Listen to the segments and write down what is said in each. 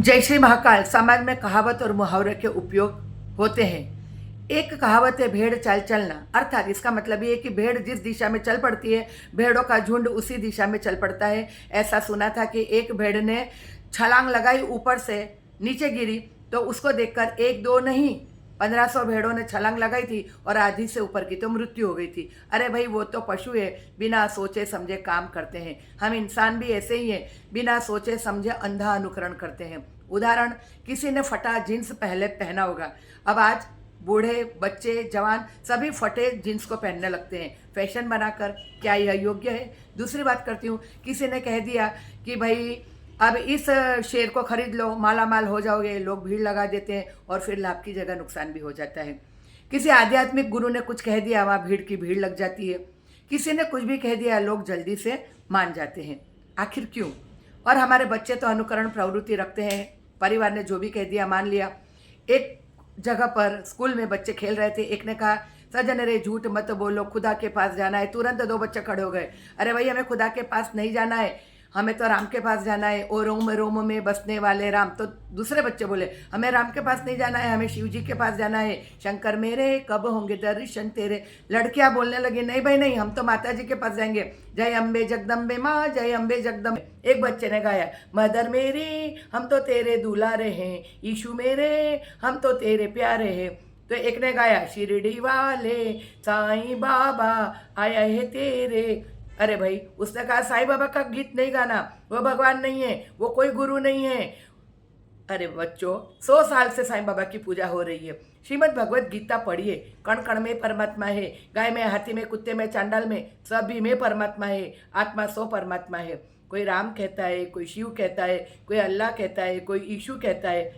जय श्री महाकाल। समाज में कहावत और मुहावरे के उपयोग होते हैं। एक कहावत है भेड़ चाल चलना, अर्थात इसका मतलब ये है कि भेड़ जिस दिशा में चल पड़ती है भेड़ों का झुंड उसी दिशा में चल पड़ता है। ऐसा सुना था कि एक भेड़ ने छलांग लगाई, ऊपर से नीचे गिरी तो उसको देखकर एक दो नहीं 1500 भेड़ों ने छलांग लगाई थी और आधी से ऊपर की तो मृत्यु हो गई थी। अरे भाई, वो तो पशु है, बिना सोचे समझे काम करते हैं। हम इंसान भी ऐसे ही हैं, बिना सोचे समझे अंधा अनुकरण करते हैं। उदाहरण, किसी ने फटा जीन्स पहले पहना होगा, अब आज बूढ़े बच्चे जवान सभी फटे जीन्स को पहनने लगते हैं फैशन बनाकर। क्या यह योग्य है? दूसरी बात करती हूँ, किसी ने कह दिया कि भाई अब इस शेयर को खरीद लो, माला माल हो जाओगे, लोग भीड़ लगा देते हैं और फिर लाभ की जगह नुकसान भी हो जाता है। किसी आध्यात्मिक गुरु ने कुछ कह दिया, वहाँ भीड़ की भीड़ लग जाती है। किसी ने कुछ भी कह दिया, लोग जल्दी से मान जाते हैं। आखिर क्यों? और हमारे बच्चे तो अनुकरण प्रवृत्ति रखते हैं, परिवार ने जो भी कह दिया मान लिया। एक जगह पर स्कूल में बच्चे खेल रहे थे, एक ने कहा सजन रे झूठ मत बोलो, खुदा के पास जाना है। तुरंत दो बच्चे खड़े हो गए, अरे भाई हमें खुदा के पास नहीं जाना है, हमें तो राम के पास जाना है। और रोम रोम में बसने वाले राम। तो दूसरे बच्चे बोले हमें राम के पास नहीं जाना है, हमें शिव जी के पास जाना है। शंकर मेरे कब होंगे दर्शन तेरे। लड़कियां बोलने लगी नहीं भाई नहीं, हम तो माता जी के पास जाएंगे। जय अम्बे जगदम्बे माँ, जय अम्बे जगदम्बे। एक बच्चे ने गाया मदर मेरी हम तो तेरे दुलारे हैं, यीशु मेरे हम तो तेरे प्यारे हैं। तो एक ने गाया शिरडी वाले साईं बाबा आया है तेरे। अरे भाई, उसने कहा साईं बाबा का गीत नहीं गाना, वो भगवान नहीं है, वो कोई गुरु नहीं है। अरे बच्चों, 100 साल से साईं बाबा की पूजा हो रही है। श्रीमद् भगवत गीता पढ़िए, कण कण में परमात्मा है, गाय में, हाथी में, कुत्ते में, चांडाल में, सभी में परमात्मा है। आत्मा सो परमात्मा है। कोई राम कहता है, कोई शिव कहता है, कोई अल्लाह कहता है, कोई यीशु कहता है।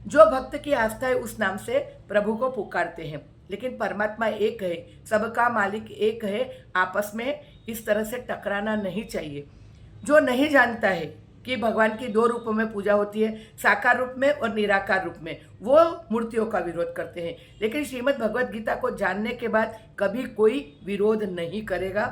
जो भक्त की आस्था है उस नाम से प्रभु को पुकारते हैं। लेकिन परमात्मा एक है, सबका मालिक एक है। आपस में इस तरह से टकराना नहीं चाहिए। जो नहीं जानता है कि भगवान की 2 रूपों में पूजा होती है, साकार रूप में और निराकार रूप में, वो मूर्तियों का विरोध करते हैं। लेकिन श्रीमद् भगवत गीता को जानने के बाद कभी कोई विरोध नहीं करेगा।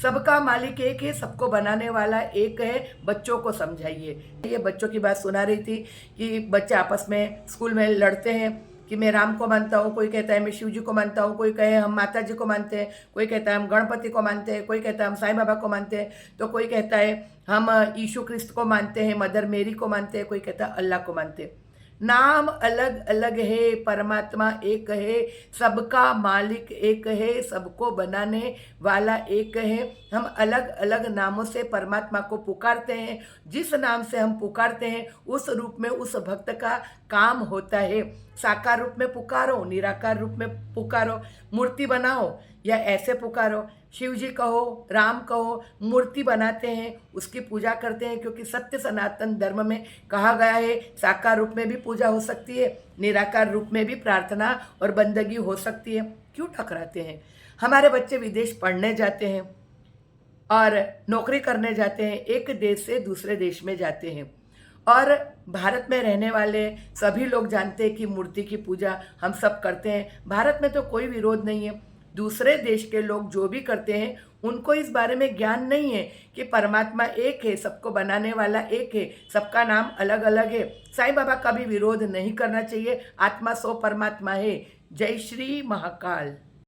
सबका मालिक एक है, सबको बनाने वाला एक है। बच्चों को समझाइए। ये बच्चों की बात सुना रही थी कि बच्चे आपस में स्कूल में लड़ते हैं कि मैं राम को मानता हूँ, कोई कहता है मैं शिव जी को मानता हूँ, कोई कहे हम माता जी को मानते हैं, कोई कहता है हम गणपति को मानते हैं, कोई कहता है हम साईं बाबा को मानते हैं, तो कोई कहता है हम यीशु क्रिस्त को मानते हैं, मदर मेरी को मानते हैं, कोई कहता है अल्लाह को मानते हैं। नाम अलग अलग है, परमात्मा एक है, सबका मालिक एक है, सबको बनाने वाला एक है। हम अलग अलग नामों से परमात्मा को पुकारते हैं। जिस नाम से हम पुकारते हैं उस रूप में उस भक्त का काम होता है। साकार रूप में पुकारो, निराकार रूप में पुकारो, मूर्ति बनाओ या ऐसे पुकारो, शिव जी कहो, राम कहो, मूर्ति बनाते हैं, उसकी पूजा करते हैं। क्योंकि सत्य सनातन धर्म में कहा गया है साकार रूप में भी पूजा हो सकती है, निराकार रूप में भी प्रार्थना और बंदगी हो सकती है। क्यों टकराते हैं? हमारे बच्चे विदेश पढ़ने जाते हैं और नौकरी करने जाते हैं, एक देश से दूसरे देश में जाते हैं, और भारत में रहने वाले सभी लोग जानते हैं कि मूर्ति की पूजा हम सब करते हैं। भारत में तो कोई विरोध नहीं है। दूसरे देश के लोग जो भी करते हैं उनको इस बारे में ज्ञान नहीं है कि परमात्मा एक है, सबको बनाने वाला एक है, सबका नाम अलग अलग है। साईं बाबा का भी विरोध नहीं करना चाहिए। आत्मा सो परमात्मा है। जय श्री महाकाल।